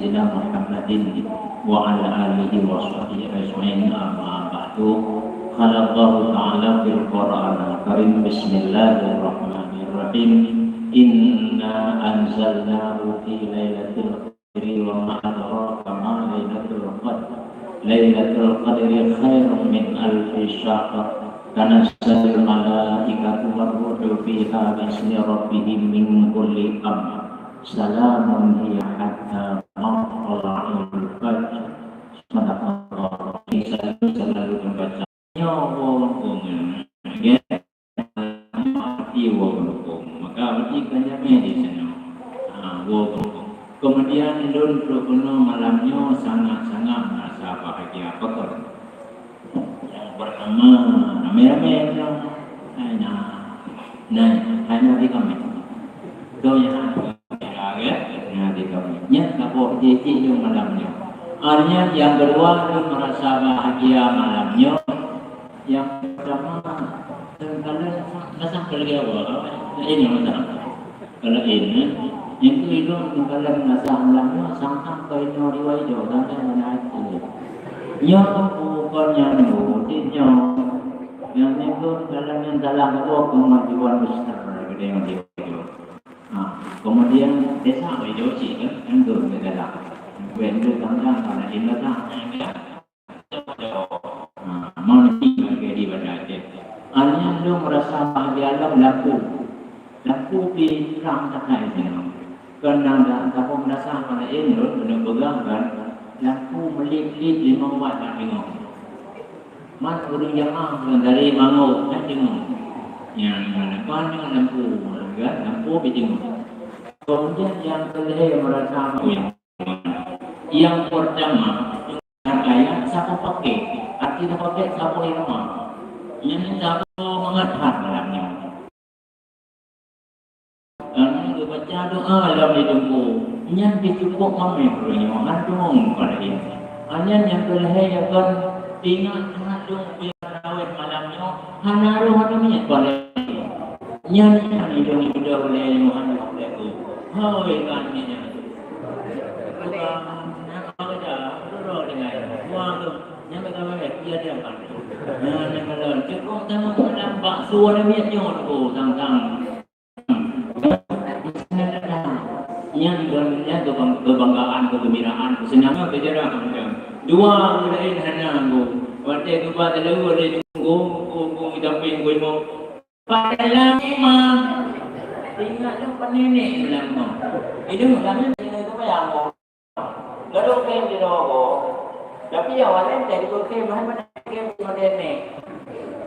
Sayyidina Muhammadin wa ala alihi wa sahbihi ajma'in, amma ba'du. Qala Allah Ta'ala fil Qur'anil Karim, bismillahirrahmanirrahim. Inna anzalnahu fi lailatul qadri wa ma adraka ma lailatul qadr. Lailatul qadri khairun min alfi syahr. Tanazzalul malaikatu war-ruhu fiha bismi rabbihim min kulli amr. Salamun hiya hatta matla'il fajr. Subhanallah. Bisa selalu membaca nyawung ya mati wong. Maka berikutnya di sana. Wong. Kemudian untuk malamnya sangat-sangat merasa bahagia betul. Yang pertama rame-rame hanya di kami. Doa kapok jijik yung malamnya. Artinya yang kedua itu merasa bahagia malamnya. Yang pertama kalian nasang kerja apa? Ini macam kalau ini yang itu kalian nasang malamnya sangkang kau ini riwayat dan menaik itu. Yang bukannya nutinnya yang itu kalian yang dalam itu kemajuan besar gede yang dia. Kemudian desa itu sih kan dalam quyền được tham gia vào là in nó ra mau di baca hanya lu merasa bahagia dalam lampu di terang terang ini karena kamu merasa pada ini lu pegang kan lampu melip-lip 5 watt tak tengok mana orang jamaah dari Mango kan tengok yang mana dengan lampu kan lampu tengok. Kemudian yang kedua merasa yang pertama ayat siapa pakai artinya pakai siapa irama yang siapa mengatakan dalamnya ini baca doa dalam hidupku yang dicukup mami punya handung pada ini hanya yang kedua yang kan ingat handung pirawet malamnya hanaruh handungnya pada yang hidung sudah boleh handung Hoi kan ni je. Nak apa dah? Duduk dengan. Wah tu, yang berkata dia dia kan. Yang kalau cukup sama dalam bakso ada miatnya tu tang-tang. Yang bermakna kebanggaan, kegembiraan, kesenangan berjarak macam. Dua lain hanya aku. Waktu tu pada lalu ada tunggu damping gue mau. Pada lama ingat tu penenek lama. Itu kami ini tu yang mau. Lalu kem di rogo. Tapi awalnya dari kem mana kem penenek.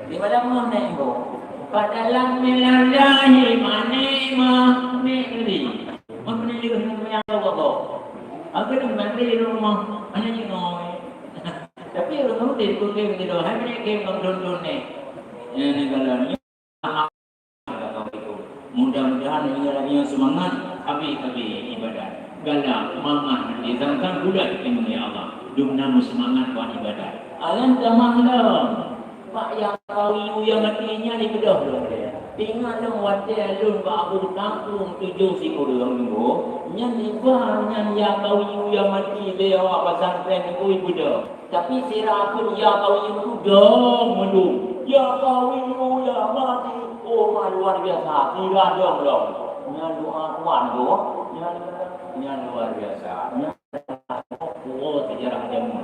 Di mana nek tu? Padalam melandahi mane ni. Mana ni tu yang rogo. Aku tu mandi rumah hanya jenoi. Tapi orang tu dari kem di rogo. Hanya kem don ni. Ini kalau ni. Mudah-mudahan ini semangat kami ibadah. Galak, semangat ditangkan bulat dengan ya Allah. Dumna semangat buat ibadah. Alam tamahlah. Pak yang kau yang matinya di bedah belum dia. Tinggal dong wate alun ba abu kampung 7 sikurang minggu. Nyan iba nyan ya kau yang mati dia awak pesantren ku ibu dah. Tapi sira pun ya kau itu dah mendung. Ya kau ya mati. Oh, luar biasa, tidak dong. Yang doa kuat tu, yang luar biasa. Oh, sejarah jamu.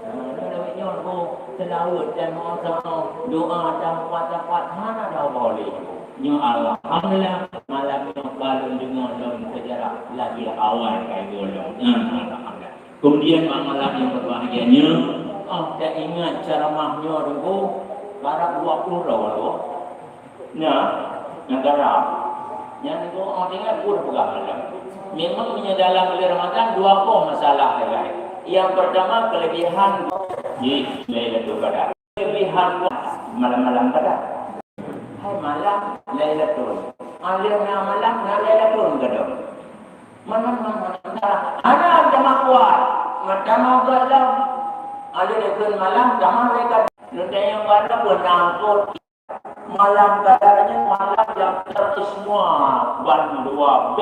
Namanya tu selawat dan doa dan kuat-kuat mana dah boleh. Ya Allah, alhamdulillah malam yang baru dengar dalam sejarah lagi awal kayak golong. Alhamdulillah. Kemudian malam yang berbahagianya, tak ingat ceramahnya tu, barat 20 dah. Negara yang itu orang tinggal pun pegang malam. Memang punya dalam bulan Ramadan 2 masalah guys. Yang pertama kelebihan Lailatul Qadar. Kelebihan malam-malam Qadar. Hai malam Lailatul. Alimnya malam Lailatul Qadar. Mana ada jamaah kuat. Jamaah dalam ada dekat malam jamaah mereka. Nanti yang baru bernangkut malam kadarnya malam yang semua ban 12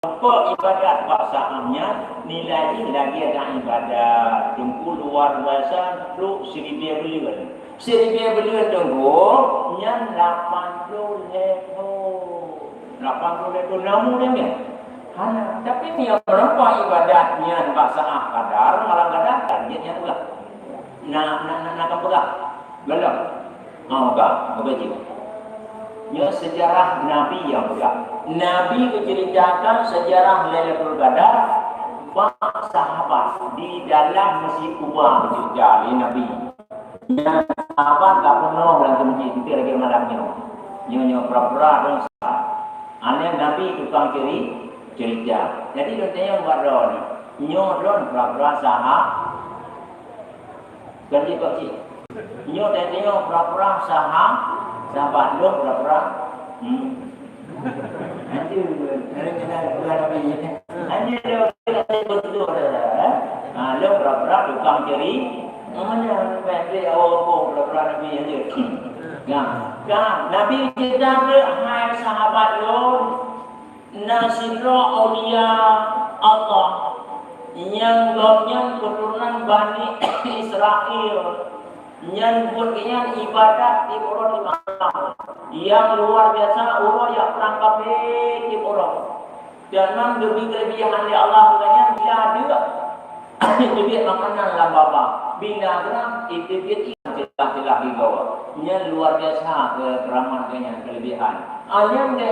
Apa ibadat bahasanya nilai lagi ada ibadat tunggu luar biasa lu seribu beliau. Seribu beliau tunggu yang 80 level namun dia. Hana tapi ni berapa ibadatnya bahasa kadar malah kadar targetnya pula. Nak pula. Belum. Enggak begitu. Ya sejarah Nabi yang pula. Nabi menceritakan sejarah Lailatul Qadar para sahabat di dalam Masjid Kuba bercerita Nabi. Yang sahabat tak pernah dalam masjid itu lagi malamnya. Nyonya pura-pura dan sah. Aneh Nabi tukang cerita. Jadi dia tanya buat don. Nyo don pura-pura sah. Ganti kok sih. Nyo tanya pura-pura sah. Sahabat lo pura-pura. Nanti lo pura-pura tukang ceri. Mana pendek awak pura-pura Nabi aja. Nabi cerita ke hai sahabat lo nasira aulia Allah yang gomnya keturunan Bani Israel yang buatnya ibadat di orang yang luar biasa orang yang perangkap di orang jangan lebih-lebihan di Allah katanya bila ada itu dia makanan lah bapa bila geram itu dia tidak dibawa yang luar biasa keramatnya kelebihan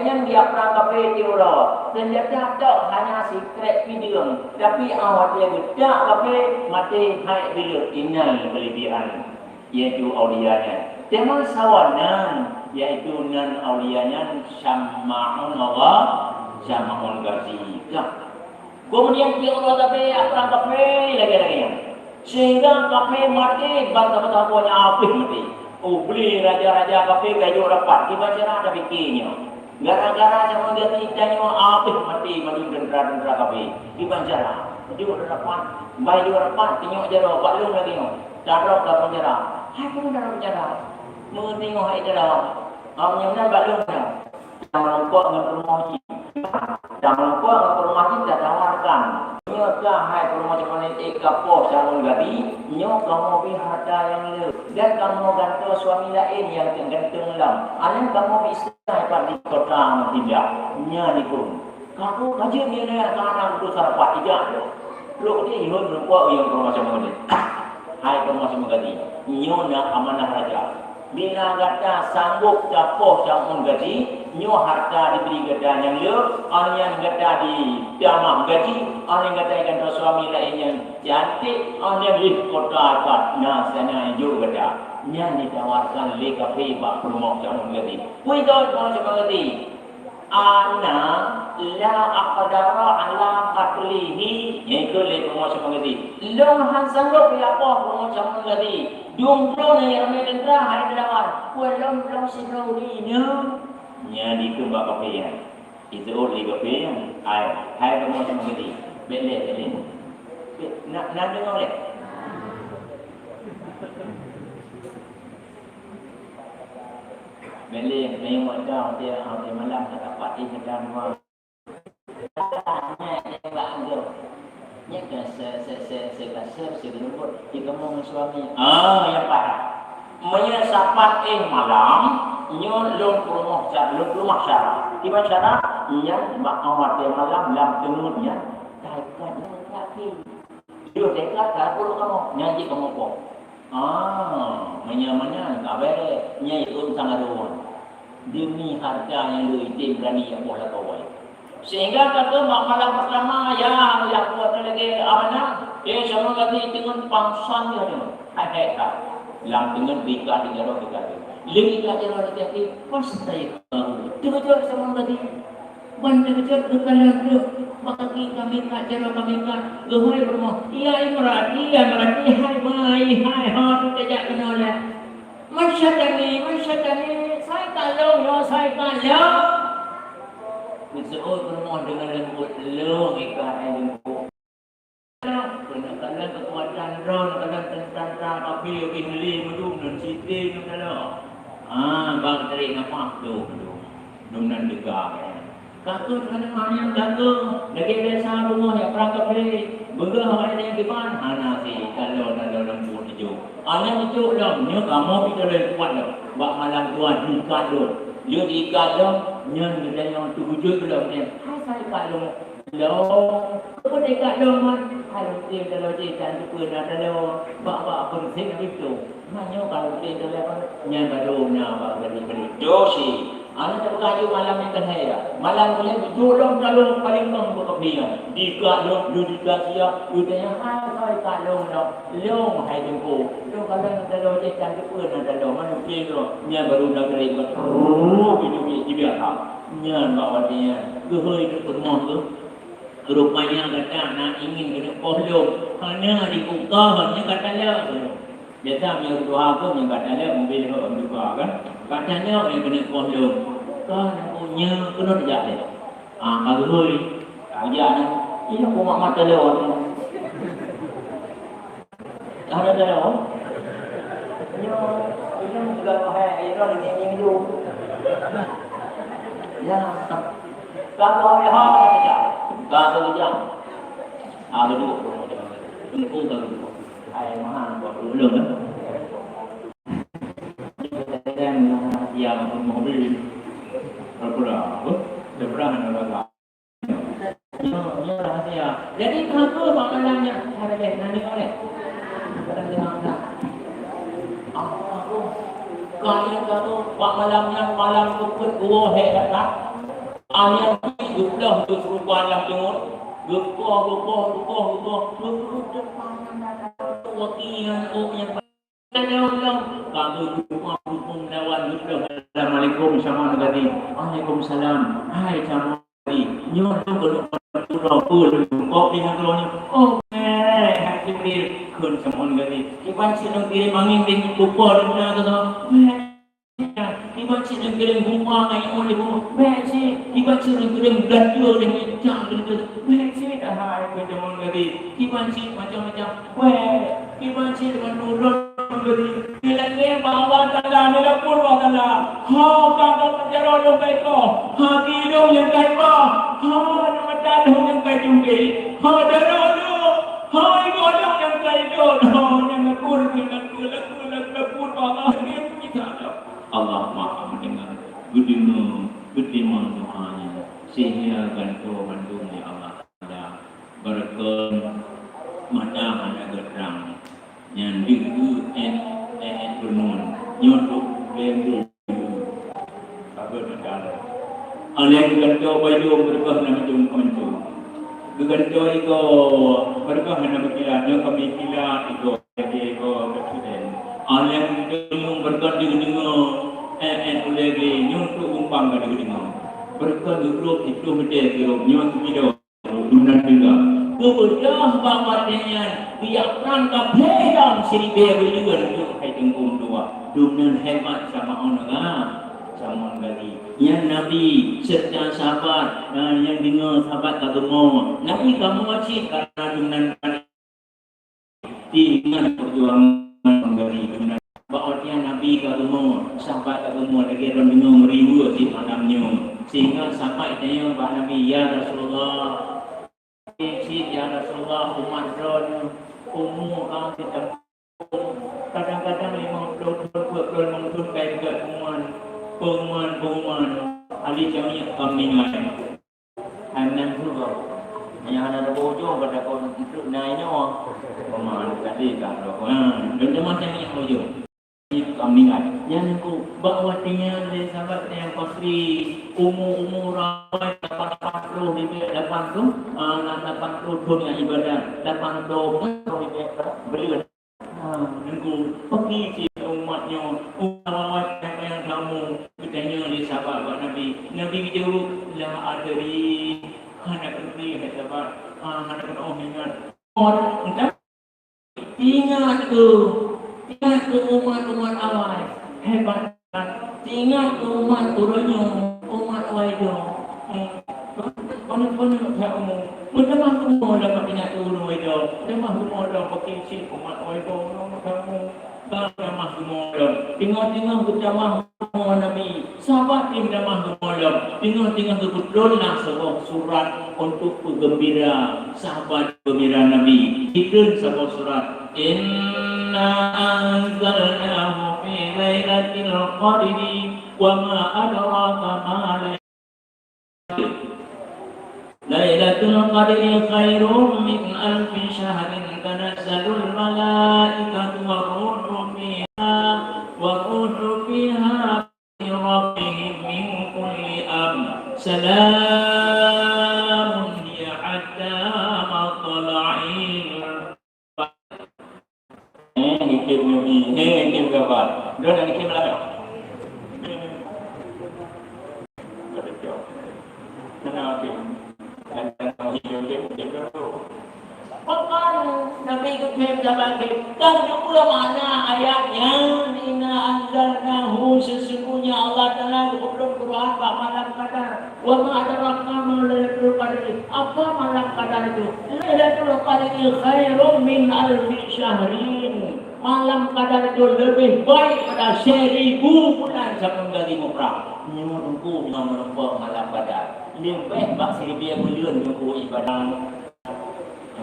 yang dia perangkap di orang ternyata tak hanya secret video tapi awak dia gedak tapi mati hai video ini kelebihan yaitu aulianya. Tema sawanan yaitu nan aulianya Syama'un Allah, Syama'un Ghazi. Kemudian dia Allah tapi apa kafe lagi. Sehingga kafe mati bangsa-bangsa punya api mati. Oh beli raja-raja kafe kayu rapat di bacara ada bikinnya. Gara-gara sama dia tidaknya api mati madu dendra kafe di bacara. Dia rapat, bayi rapat tengok jero baklung lagi no. Darab dalam penjara. Hai kamu dalam penjara. Mengetengok hai dalam. Yang balung dah. Jangan lupa dengan rumah kita. Jangan lupa dengan rumah kita tawarkan. Nyokah hai rumah macam mana ekapo calon gabi. Nyok kamu bihada yang le. Dan kamu gantung suami lain yang gantung lam. Alam kamu bisa dapat di kota tidak. Nya di pun. Kamu kaji ni nak anak tu sarpat tidak tu. Lu dia ihun lupa yang rumah macam mana. Hai promosi menggaji, nyonya amanah raja. Bila kata sanggup capoh jangan gaji, nyo harta diberi gada yang le, orang yang gada di damah gaji, orang yang gada ikan suami lain yang cantik, orang yang di kota apat, nah sana juga gada. Yang ditawarkan le kafe bak promosi jangan gaji. Kui tahu promosi menggaji. Ana la aqdara ala qatlihi yaitu le promosi menggaji. Long han sanggup ya apa promosi menggaji. Jumlah yang mereka hari dalam belum sedulurnya. Nya di tu bak kafe ya. Itu oleh kafe yang hai promosi menggaji. Bele. Nak dengar le. Beli memang dah dia malam tak dapat di sedang buat. Ni enggak ada. Ni kan se lembut di kampung suami. Yang parah. Menyesapat malam nyo lom rumah syarah. Di mana syarah? Yang awat dia malam lam tenutnya. Takkan lagi. Dia dekat dah puluh kamu nyanyi kamu pun. Menyamanya kabar nyai sangat ruang. Demi harta yang lebih berani yang boleh kawal. Sehingga kata malam pertama yang buat lagi amanah, sama kali dengan pangsan dia tu. Hai tak. Lam dengan bika di jaro kita. Lagi jaro kita pasti kamu. Betul sama tadi. Betul dekat tu. Maka kami tak jaro kami kan. Gehoi rumah. Iya merati hai mai ha tu tidak kenal lah. Masyadani saya kalau Betul rumah dengan lembut lo ikat lembut. Kadang-kadang kekuatan ron, kadang tentang api beli madu dan siti kalau. Bang tarik nampak tu. Dunan dekat. Kakak kena ayam kakak. Lagi desa rumah yang perangkap beli. Bergah hari yang depan. Nasi kalau lembut hijau. Ayam hijau dah. Nya kamu kita lebih kuat dah. Bak malam tuan diikat dah. Dia diikat dah. Nya nilai yang tujuh dah. Hai saya ikat dah. Loh, kau dekat dah man. Kalau dia kalau dia cantik pun ada dah. Bak penting itu. Mana kalau dia kalau nya baru nya bak beli dosi. Anak tak berkayu malam yang kan saya. Malam boleh duduk kalau paling bang buat dia. Dikat dong, duduk dia, duduknya hai kat dong dah. Long hai jumpa. Tu kalau nak tahu dia cantik pun nak tahu mana dia tu. Nya baru nak kering buat. Oh, hidup dia tak. Nya bawa dia. Gehoi ke rumah tu. Rupanya kata nak ingin kena kohlong. Hanya dibuka hanya kata lah. Biasa yang doa pun yang katanya mobil orang juga kan. Katanya yang kena kohlong. Kan punya kena tidak deh. Kalau boleh, aja nak. Ini aku mak mata lewat. Ada lewat. Ini juga hai orang ini dulu. Ya, kalau ya saja. Kalau saja. Ada dulu. Ini pun tak dulu. Hai mahal buat dulu kan. Dan yang mobil berapa nak. Ya rahasia. Jadi kenapa malamnya ada nanti oleh? Kadang dia kalau malamnya malam tu pun gua hebat. Ayam hidup dah tu serupa lah tengok. Lupa. Wakilan yang Assalamualaikum sama negari. Waalaikumsalam. Hai sama negari. Nyon tu kalau pul kopi ngalonyo. Oh, happy kun sama negari. Iban sidang kiri mangin ding lupa dina tu. Iban sidang kiri bunga ai oleh bunga. Besi, iban sidang kiri gadio ding jang gitu. Besi hai kun sama negari. Iban sidang macam-macam. Iban sidang turun Nilai bawah tanda, nilai purwa tanda. Ha, kakak penjara yang baik kau. Ha, kidung yang baik kau. Ha, nama dadah yang baik juga. Ha, dadah. Ha, ibu yang baik kau. Ha, yang akur purwa. Allah Maha mendengar. Gudima doanya. Sehingga gantung ya Allah. Berkat mata ada gerang. Yang diu bernun nyotok bembu apa negara alih ganto baju berkah nama jum konco ganto iko berkah nama kila nyo kami kila iko presiden alih ganto berkah dengan ulege nyotok umpang dengan berkah grup itu mede grup nyotok video dunan juga Kubudah bawatnya biar rangka pedang siri berulian untuk kaitung dua dunan hebat sama orang sama dari yang Nabi serta sahabat yang dengar sahabat agama Nabi kamu wajib karena dunan dengan perjuangan dari dunan bawatnya Nabi agama sahabat agama lagi orang dengar meribu di malamnya sehingga sampai tanya Pak Nabi ya Rasulullah ya Rasulullah umat Ron umur kami kadang-kadang 50 20 kayak juga pengumuman ahli jamiah kami lain anak juga yang ada bojo pada kau itu naiknya pemahaman tadi kan dan macam ni bojo kami lain yang aku bakwatinya dari sahabat yang kosri umur ramai 80 yang ibadah 80 beli nunggu pergi si umatnya umat yang kamu kitanya di sahabat buat Nabi jauh lah adari anak kerti sahabat anak kena ingat entah ingat tu umat awal hebat ingat tu umat turunnya umat wajah Mana saya umum, mana umum dapat ingat turun wajah, mana umum dapat kecil umat wajah, kamu Damah gumolam, tengah-tengah damah gumolam Nabi. Sahabat tim damah gumolam, tengah-tengah kebetulan sebuah surat untuk penggembira sahabat gembira Nabi. Itu sebuah surat. Inna anzalnahu fi lailatul qadri wa ma adraka ma Lailatul Qadri khairum min alfi syahrin tanazzalul malaikatu war-ruhu fiha bi rabbihim min kulli amr salamun hiya hatta matla'il hikim kabar dan hikim lagi Nabi Ibrahim bagi dan juga mana ayatnya inna anzalnahu sesungguhnya Allah Taala berfirman Quran malam qadar wa ma adraka ma lailatul qadri apa malam qadar itu lailatul qadri khairum min alfi syahrin malam qadar itu lebih baik pada 1000 bulan sebelum dari mukrah menunggu malam qadar lebih bak 1000 bulan menunggu ibadah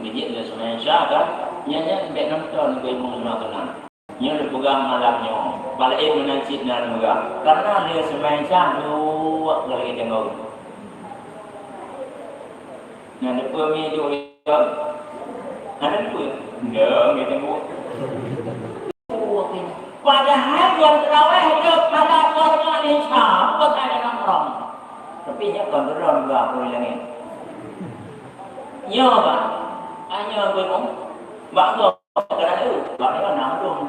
Gijik dia sebenarnya Syah kan Ianya sampai 6 tahun Dia ilmu semua kenal Dia boleh pegang malamnya Balik menacid dan megah Karena dia sebenarnya Syah Dua kali kita tengok Yang depan ni dia Ada depan Enggak kita tengok Padahal yang terawih hidup pada korban ni Syah Bukan ada orang Tapi dia kontrol juga Apa yang ni Ya apa hanya berong, bangga kerana itu, bangga nak dong.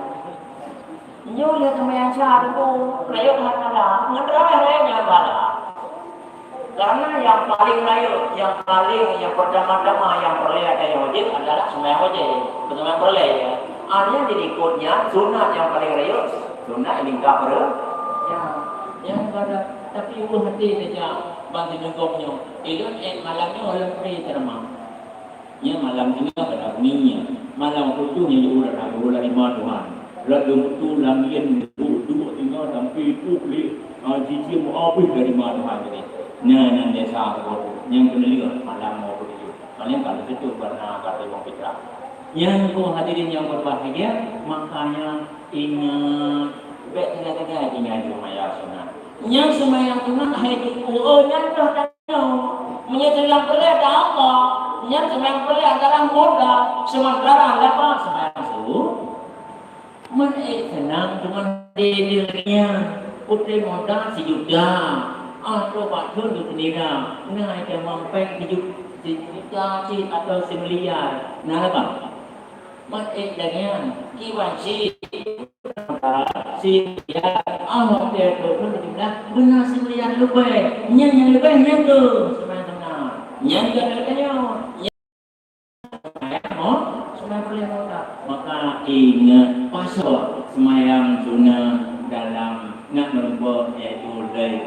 Nyo lihat sembahyang Syah itu, layak hatalah, ngedrah bala. Karena yang paling layak, yang pertama-tama yang perleh yang wajib adalah sembahyang wajib, sembahyang perleh. Ada jadi ikutnya sunat yang paling layak, sunat ini tak perlu. Yang pada tapi ibu hati saja bantu jengkoknya. Itu malamnya orang pergi terima. Ya malam ini pada minyak malam itu yang diulang lima Tuhan lalu itu langian dua tinggal sampai itu beli cici mau habis dari lima Tuhan jadi nah desa aku yang kena lihat malam mau itu paling kalau itu karena kata orang fitrah yang kau hadirin yang berbahagia makanya ingat baik tidak ingat semaya sunnah yang semaya sunnah hai itu yang dah menyatakan perda Allah yang sembahyang perlu adalah modal sementara apa sembahyang subuh senang dengan dirinya putri modal sejuta atau patut ditira naik ke mampek sejuta atau semiliar nah apa dengan kiwasi ya Allah dia tu benar benar semiliar lebih yang lebih tu sembahyang senang yang maka ingat pasal semayang sunnah dalam nak merubah iaitu dari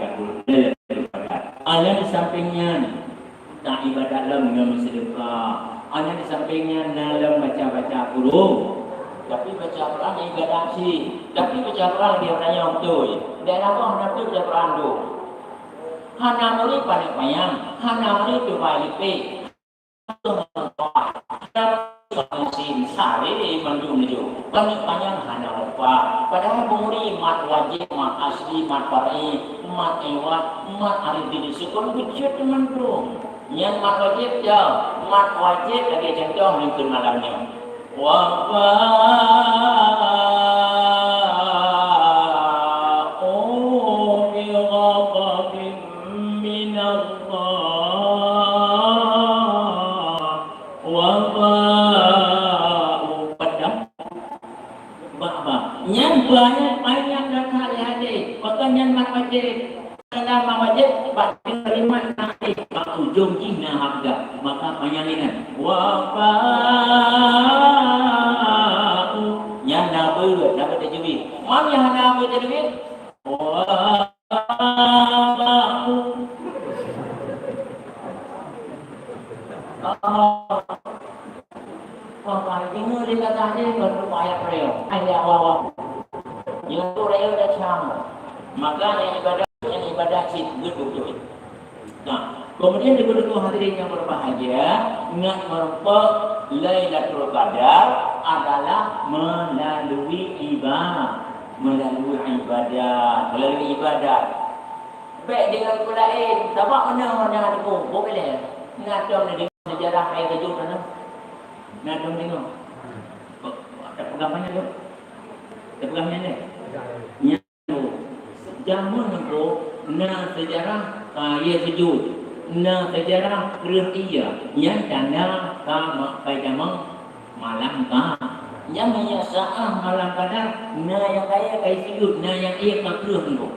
daripada ada di sampingnya tak ibadat dalam dengan sedekah ada di sampingnya dalam baca-baca Quran tapi baca Quran ibadah sih tapi baca Quran dia tanya betul dia apa hendak tu baca Quran tu hana muri panik payang hana muri tu balik sin sari manjung menuju panjang hana lupa padahal pemuri mat wajib mat asli mat far'i mat ewa mat arti syukur bijak teman bro yang mat wajib ya mat wajib lagi contoh minggu malamnya wa banyak dan hari-hari pekerjaan wajib dalam wajib batin terima nanti ujung jina harga maka panjangan wafa'u yang nabi dapat tajwid mana yang nabi tajwid wafa'u wafa'u ini dikatakan ayat ayat wawa Yang tu raya dah sama. Maka yang ibadah cik geduk. Nah, kemudian kedua hadirin yang berbahagia, ingat merupakan Lailatul Qadar adalah melalui ibadah. Baik dengan lain, sebab mana aku boleh. Nak dengar sejarah air terjun mana? Nak dengar. Tak pegang mana tu? Tak pegang mana? Yang tu. Zaman tu, nak sejarah ia sujud. Nak sejarah kerja ia. Yang tanda pada malam ka. Yang hanya saat malam kadang, nak yang kaya sujud, nak yang ia kerja tu.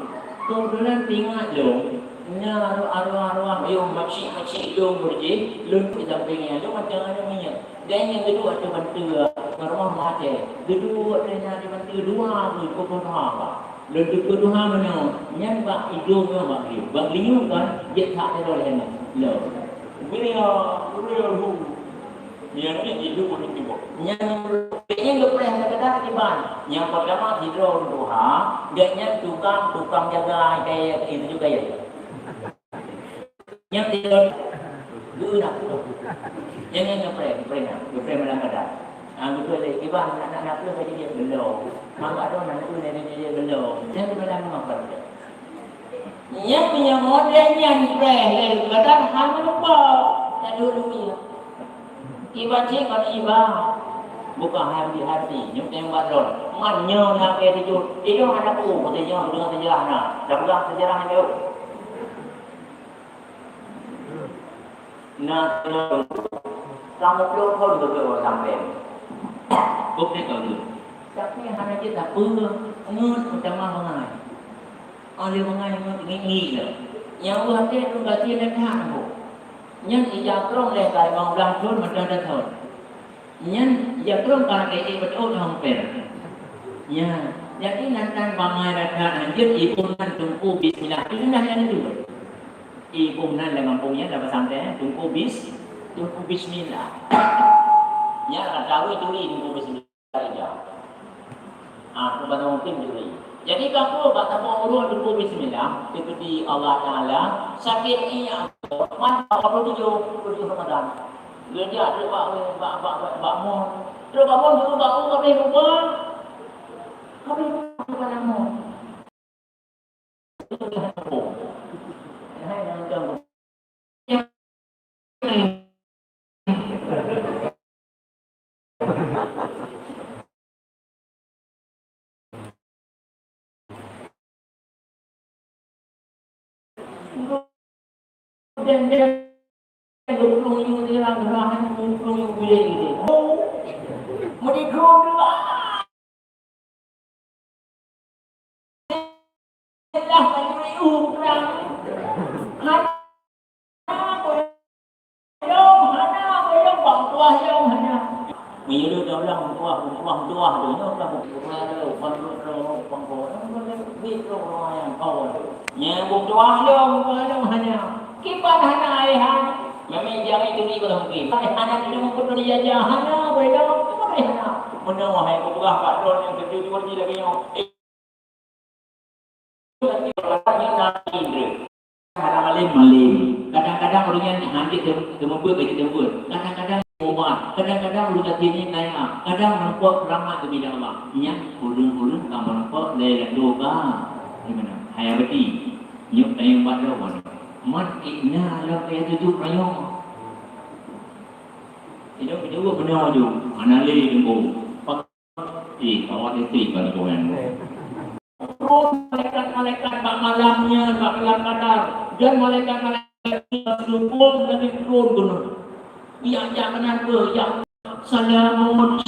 Kemudian tinggal dong. Nya arwah-arwah yo makcik-makcik dong berje, lun di sampingnya tu macam mana punya. Dan yang kedua tu bantu arwah mati. Kedua dia dibantu dua tu apa. Lun tu kedua mana? Nya bak hidung ke bak liu. Bak liu kan dia tak ada oleh ni. Lo. Beliau hu. Yang ni hidup pun tiba. Yang lepas kata tiban. Yang pertama hidung duha, dia tukang jaga kayak itu juga ya. Yang tidur gerak jangan ngepre malam kadang betul le iban anak tu tadi dia belum mak ada anak tu dia belum jangan malam makan yang punya modelnya ngepre le kadang hang lupa tak dulu iban cik kan iban bukan hati nyuk tembak ron manyo nak ke tidur itu anakku katanya dengan sejarah nak dah sejarah dia. Nah, kamu belum kau juga sampai. Okey kau dulu. Tapi hanya kita perlu macam mana? Oleh mengai ini lah. Yang waktu tu berarti lekat aku. Yang ijakrong lekat 15 tahun macam dah tahun. Yang ijakrong kan betul hampir. Ya, jadi nanti bangai lekat anjir ibu nan tunggu bismillah. Itu dah yang itu. Ibu nan dengan punya dapat santai tunggu bismillah. Ya tahu itu tunggu bismillah aja. Aku pada mungkin dulu. Jadi kamu baca urut tunggu bismillah seperti Allah Taala sakit ini mana kalau tujuh Ramadan. Dia ada bakmu. Terus bakmu juga bakmu kami rumah. Kami bukan namu. Dan dia berkeluyung di dalam gerahan berkeluyung boleh ini. Menikung dua. Dah menyuruh perang. Menyuruh orang tuah tu, nak kamu keluar kontrol kontrol yang kau. Nyambung tuah hanya. Kipan hana ayah, memang jangan itu ni kalau mungkin. Hana itu mungkin dia hana boleh hana. Mana wahai ketua patron yang kerja di warga lagi yang. Hana malim. Kadang-kadang orangnya nanti tempat kerja tempat. Kadang-kadang umat, kadang-kadang urusan ini naya, kadang nampak ramai kepada Allah. Yang ulun kamu nampak Lailatul Qadar. Di mana? Hayati. Nyuk tayang pada mana? Mat ikna lah kaya tujuh rayong. Itu juga benar tu. Anali tunggu. Awak itu kan tuan. Malaikat bak malamnya, bak kadar. Dan malaikat subuh dan turun gunung. Yang jangan apa? Yang salamun.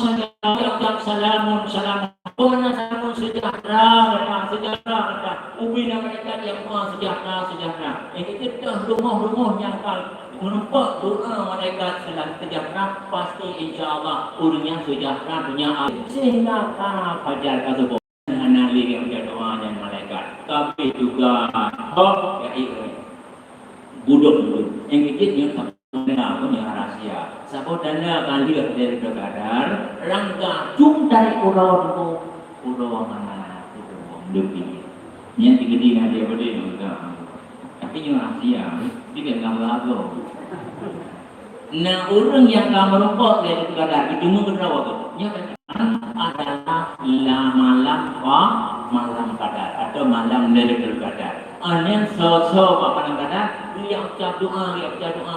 Mana salamun sejahtera. Ubi mereka yang maha sejahtera. Ini kita rumah yang menumpak doa malaikat sejahtera pasti insya-Allah urangnya sejahtera dunia akhirat. Sehingga fajar kasih anali yang doa dan malaikat. Tapi juga buduk yang kecil yang punya rahasia. Sebab dana kali dari Qadar rangka jum dari pulau mana itu. duki. Yang tiga dia boleh juga. Tapi yang rahasia, dia nggak lagu. Nah orang yang kamu merokok dari kadar itu mengetawa tu. Yang adalah malam malam kadar atau malam Lailatul Qadar. Yang sosok apa kadar yang doa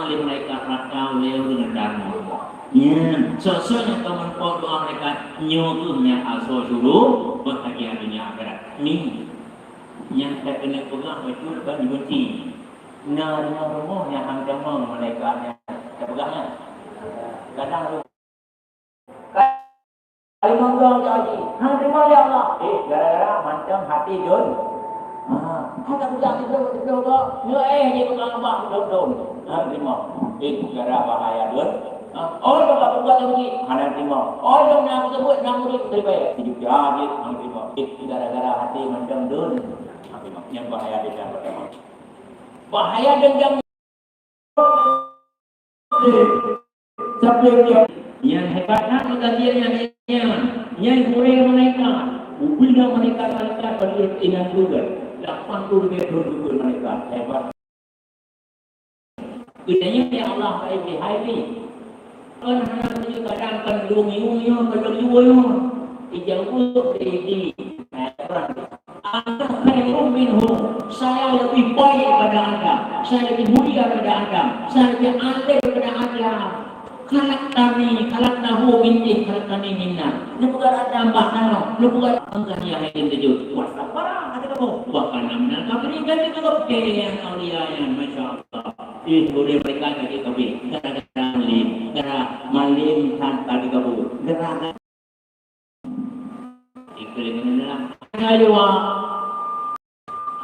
mereka rakau leu dengan dharma. Ya, sosoknya kamu merokok doa mereka nyutuhnya asal suruh bahagia dunia akhirat. Ni yang saya kena pegang itu bagi benci. Nah, rumah yang hanggang mereka pegangnya kadang lu kali menggang jadi hang terima ya Allah gara-gara macam hati Jun hang tak pegang itu je pegang abang dong hang terima gara bahaya Jun tak pegang lagi hang terima dong nak sebut nama dia terbaik hidup jadi hang terima gara-gara hati macam Jun hang terima yang bahaya dia bahaya dendam sampai dia yang hebatnya kita yang boleh mereka ubila mereka pada ingat juga 80 meter mereka hebat bedanya ya Allah baik hari anak-anak itu kadang kandung ijauh di saya lebih baik pada anda, saya lebih mulia pada anda, saya lebih alim pada anda. Khalaqnahu minna. Lu bukan ada mbah lu bukan angkat yang lain tujuh. Wasa parah ada kamu. Bahkan namanya kami ganti kalau yang aulia yang masya-Allah. Boleh mereka jadi kami. Gara malim tanpa dikabul. Gara iklim dalam aywa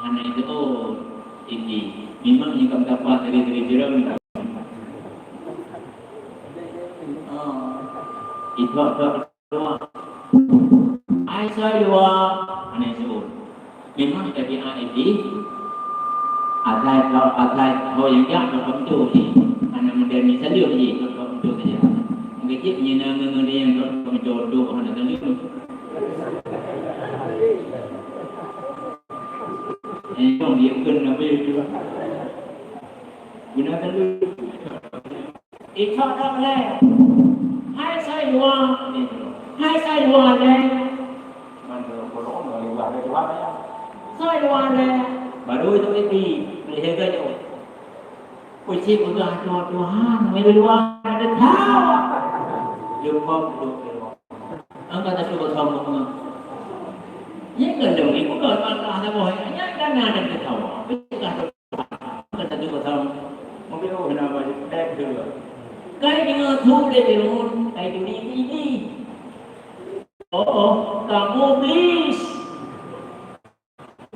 hanya itu ini memang yang dapat dari jiran itu doa Aisyah doa hanya itu memang tapi ini kalau yang kalau itu hanya moderni saja kalau itu saja mungkin menyenangkan yang kalau jodoh hanya itu yang dia kena juga gunakan dulu itu adalah hai saya dua leh saya dua leh baru itu lihat aja kunci pegang Tuhan dua ada tahu lupa angkat itu bersama yang gendong itu kalau ada bohongnya kan ada ketawa kita juga tahu mungkin kenapa dia juga kayak dengan tuh deh kayak ini kamu please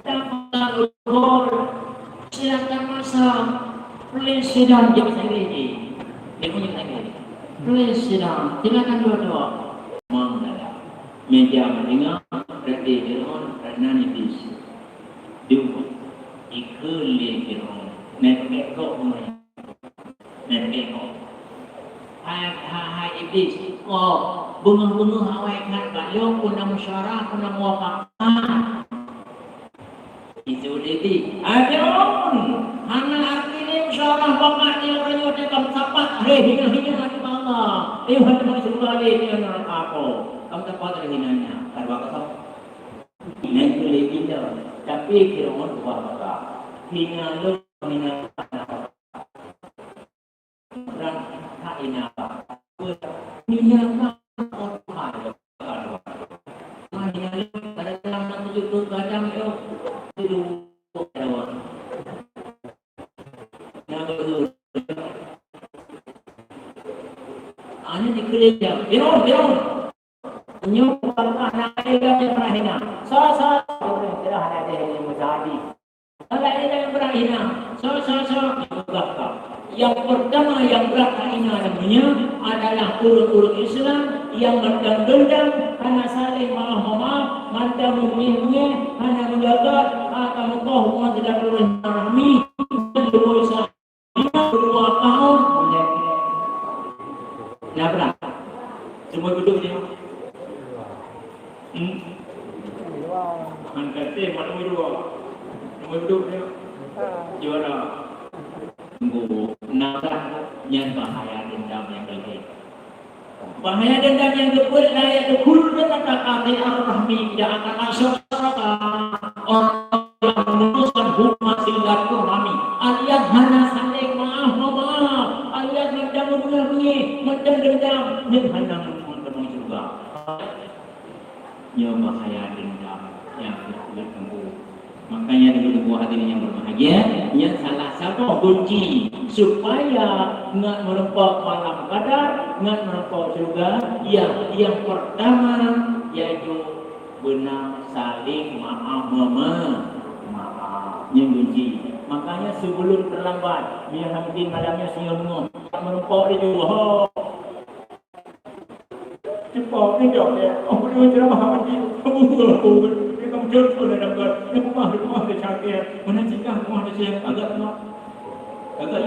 kamu silakan masuk please sidang jam segini dia punya lagi please sidang silakan dua mengalah meja mendengar berarti Fir'aun Ranani bis Dua Ikuli Fir'aun Nekekok Nekekok Hai iblis bunga-bunga hawaikan Bayo kuna musyarah kuna muwafaqah Itu diti Fir'aun Hana artinya musyarah Bakatnya rayu Dekam sapat hina hati Allah hati maksudnya Hina aku Kamu dapat hinanya Kan bakal tahu Naik boleh kita, tapi Fir'aun buat apa? Hina lu, hina apa? Orang tak hina apa? Hina apa? Hina lu, pada dalam 70 kadang itu tidur terus. Yang betul. Ini dikerja. Fir'aun. Nyumpah anak ayah yang berahina tidak ada yang menjadi anak ayah yang berahina yang pertama yang berahina namanya adalah ulul Islam yang mendang-dendang hanya saling maaf mantap mungkin hanya menjaga kamu tahu semua tidak perlu rahmi berdua tahun nah berapa semua duduk dia Angkat mak nombor 2 dia. Juara. Tunggu nakan yang bahaya dendam yang kelih. Bahaya dendam yang kedua adalah yang kedua kata kafir ar-rahmi tidak akan masuk neraka. Orang yang memutuskan hukum silaturahmi alias hanya saling maaf alias macam mengenai macam dendam yang hanya menemukan juga. Ya bahaya dendam yang kedua tunggu. Makanya dengan buah hati yang berbahagia, yang salah satu kunci supaya enggak merempok malam qadar, enggak merempok surga, yang pertama yaitu benar saling maaf yang kunci. Makanya sebelum terlambat, dia nanti malamnya singa merempok dia juga. Cepat ni jauh dia. Apa dia ceramah mati? Kamu jauh sudah dapat. Rumah dia cakap. Mana cikah rumah dia siap agak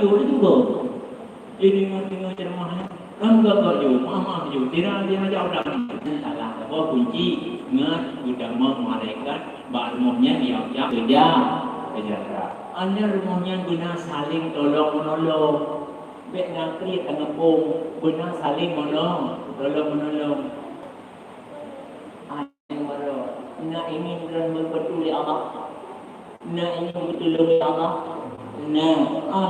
jauh juga. Jadi dengar ceramahnya. Agak jauh, maaf jauh. Tidak jauh dah. Salah. Apa kunci? Ngat sudah malaikat. Rumahnya dia kerja. Anda rumahnya guna saling tolong-menolong. Bek nakri tangapung benar saling tolong-menolong. Nak ingin betul oleh Allah. Nak ingin betul oleh Allah.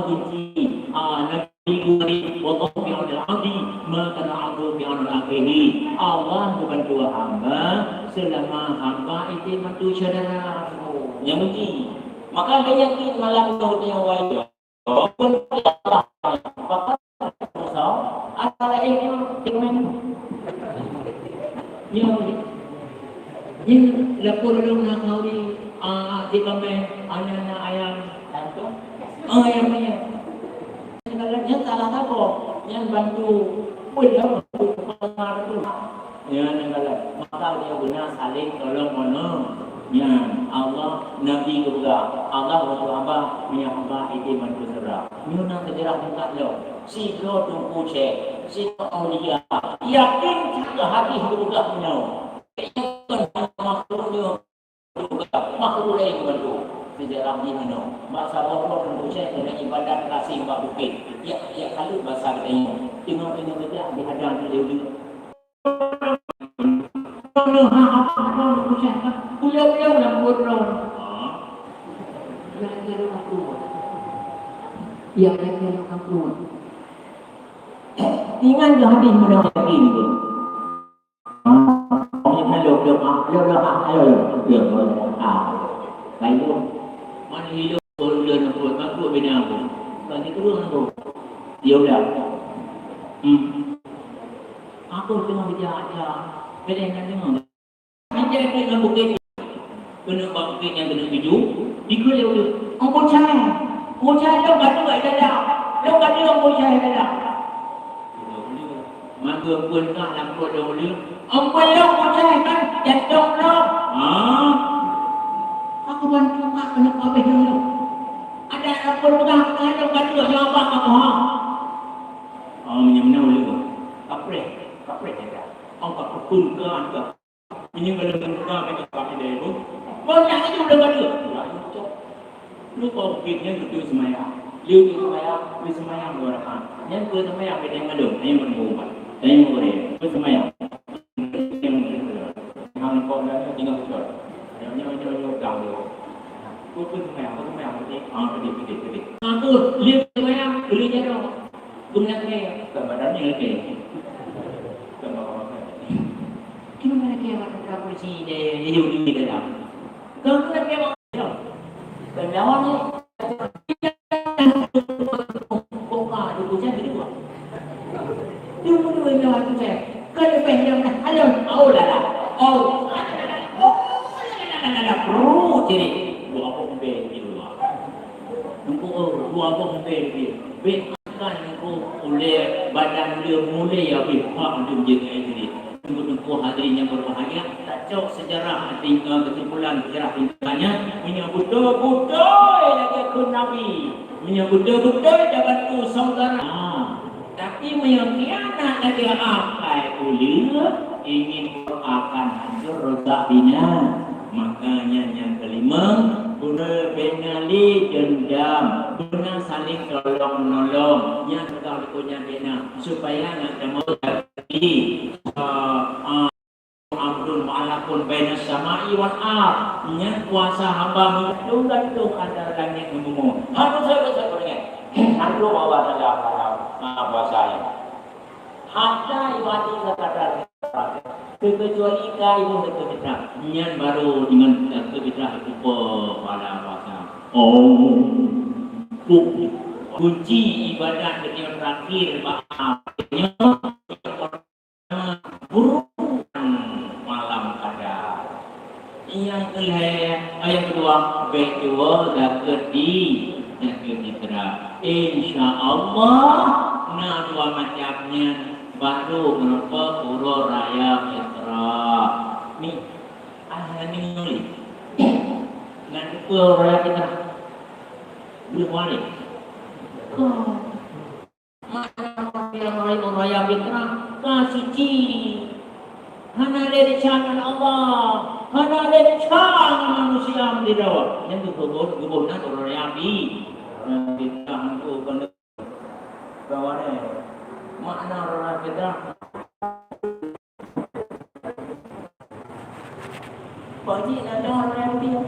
Kunci. Nabi guri wa tawfi'ul abdi ma tana'adu bi'anul akhiri. Allah bukan dua hamba selama hamba itu bantu saudara. Yang kunci. Maka dia yakin malam kau yang wajib. Allah. Antara ini dengan yang lapor dulu nak kau di kami anak ayam tantu ayam ni sebenarnya salah satu yang bantu boleh pengar tu yang negara maka dia guna saling tolong menolong yang Allah Nabi juga Allah waktu hamba hamba itu bantu serah nyuna sejarah tempat lo si lo tunggu cek si aulia yakin juga hati juga punya makhluknya juga makhluk lain bantu sejarah ini no masa Allah tunggu cek dengan ibadat kasih mbak bukit ya kalau bahasa kita tengok kita dihadang dia Pulau-pulau yang bodoh. Kira-kira aku. Ya, kira-kira aku. Ingat dah habis mudah lagi ni. Lalu, mana hidup boleh nak buat makhluk bina aku. Bagi terus aku. Dia dah. Aku tengah berjaga. Kadang-kadang tengok. Macam kena bukit. Kena bukit yang kena hidup. Dikul dia. Orang bocai. Bocai dia kata kat dalam. Dia kata orang bocai dalam. Maka pun tak lamput dia boleh. Orang belum bocai kan. Jatuh belum. Aku bantu mak kena habis dulu. Ada lamput pegang. Dia kata jawab apa. Macam-mana boleh ke? Kapret dia. Orang tak perkunkan ke. Ini kalau berbuka dengan kami dia itu banyak itu udah ada lu kau pikirnya gitu semayang liu semayang dua rakaat yang ke semayang beda yang ada yang berubah yang boleh ke semayang yang kau dah tinggal betul yang jauh ku semayang berarti aku liu semayang beli jadong kemudian saya badannya lagi gimana kaya makan kursi dia hidup di dalam. Kalau kita kaya makan kenyawan ni buka di kucing di dua. Dia pun menyawan kucing. Kalau pengen halo, lah. Jadi dua apa pun di luar. Dua apa pun di. Bekan aku oleh badan dia mulai habis hak untuk jaga diri. Tunggu hadirin yang berbahagia, tak jauh sejarah kesimpulan sejarah tingkahnya menyambut betul-betul lagi ke Nabi menyambut betul-betul dia bantu saudara tapi menyangkiana lagi akai boleh ingin akan hancur rosak bina makanya mengguna penali dendam, guna saling tolong menolong yang kita punya bina supaya nak temu di amrun wa'alakun baina samai wal ard, nya kuasa hamba menggandung antara langit dan bumi. Harus saya ingat, harus bawa dalam kuasa ini. Hatta ibadi kata kecuali kayu kebetrah, nian baru dengan kebetrah itu pada kuasa. Kunci ibadah ketika terakhir bahasanya malam qadar. Yang kedua betul dan kebetrah. Insyaallah nah dua macamnya baru berupa pura raya fitra. Ni ni nulis dan pura raya fitra belum boleh. Mana yang lain raya fitra suci. Hana dari cangan Allah, hana dari cangan manusia mendidawa. Yang tu gubur nak raya fitra untuk benda bawane. Makna raya fitra bagi ada orang dia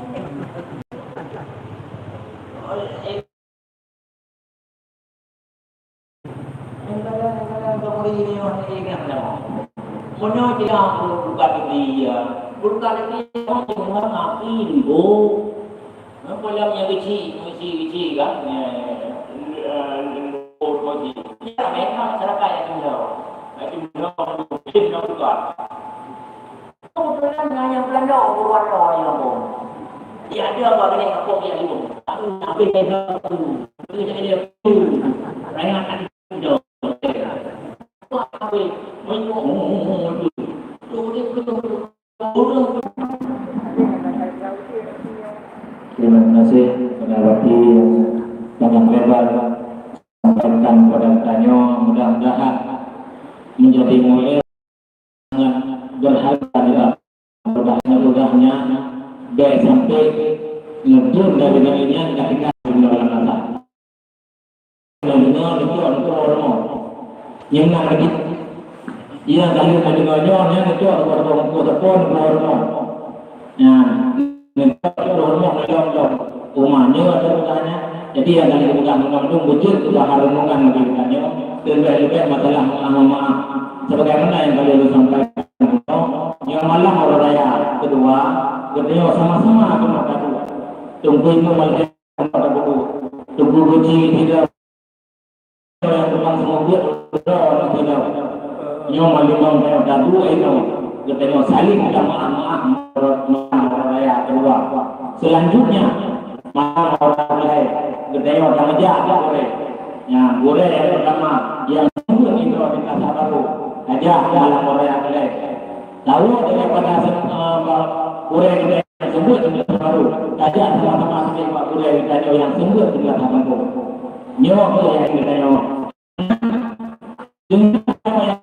Mana dia bukan dia, bukan dia orang ngapain bu? Apa yang kecil kan? Dia mereka masyarakat yang tinggal, tinggal bukan. Kebetulan yang Belanda berwarna yang pun, dia ada apa kena kapok yang itu, tapi dia raya kan itu. Terima kasih kepada Wati yang lebar sampaikan kepada tanya, mudah-mudahan menjadi mulia sangat berharga dalam mudah-mudahnya dia sampai lebih dari darinya ketika dalam mata. Lalu itu orang yang nak lagi, ia kali dengannya itu orang pun orang. Orang dalam rumahnya ada rumahnya. Jadi yang kali mudah-mudahan itu wujud sudah harungan bagaimana dan lebih masalah maaf. Sebagaimana yang kali sampaikan, yang malam orang raya kedua, kedua sama-sama aku nak kata. Tunggu itu malam pada buku, tunggu uji tidak. Yang tukang semua buat orang tidak yang malam yang dah dua itu kita saling minta maaf raya kedua. Selanjutnya malam orang lain kita orang jaga boleh yang boleh yang pertama yang semua itu kita baru aja dalam raya lain tahu daripada boleh kita sebut baru aja sama-sama kita boleh kita yang semua kita baru nyok yang kita nyok dengan yang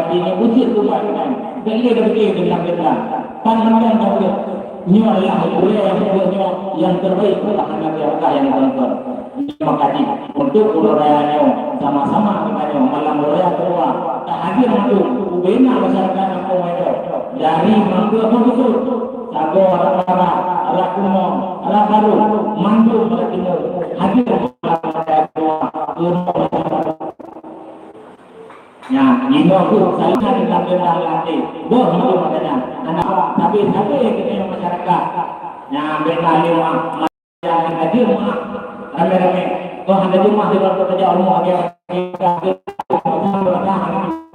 ini wujud tuan kan dan dia betul dengan benar pandangan dia nyok yang boleh yang terbaik adalah Allah yang terbaik. Terima kasih untuk urayanya sama-sama kita malam uraya kedua tak hadir untuk bina masyarakat kampung itu dari mangga betul sago ara kuno ara baru mandu bertemu hadir uraya kedua ya ini aku saya dengan benar lagi boh itu makanya anak tapi kita masyarakat ya benar lima yang hadir rame-rame kau hendak rumah di luar kota Jawa mau agak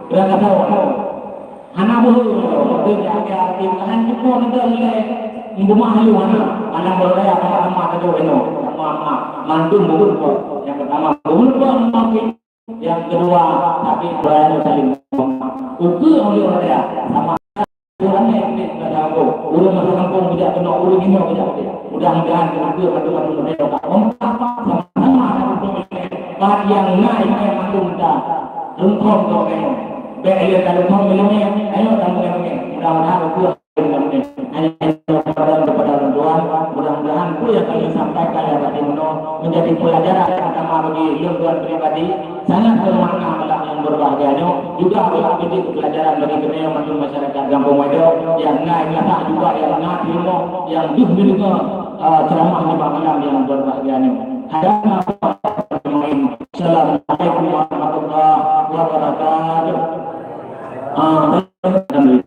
berangkat tahu anak buhu itu agak tim tahan cepat nanti ibu mahalu anak beraya sama kado eno sama mantu buhu yang pertama buhu mungkin yang kedua tapi beraya saling ukur oleh oraya sama Tuhan yang kita tahu urus masa kampung tidak kena urus ini mudah-mudahan kita bantu mereka sama-sama bagi yang naik yang mandung dah rungkong kau kena beria kalau kau melengah ayo kamu melengah mudah-mudahan aku hanya kepada orang tua ulun tuan pribadi sangat bermakna malam yang berbahagia itu juga menjadi pelajaran bagi kami masuk masyarakat Kampung Wedo yang naik kata juga yang nak ilmu yang juga ceramah di malam yang berbahagia ini. Assalamualaikum warahmatullahi wabarakatuh. Alhamdulillah.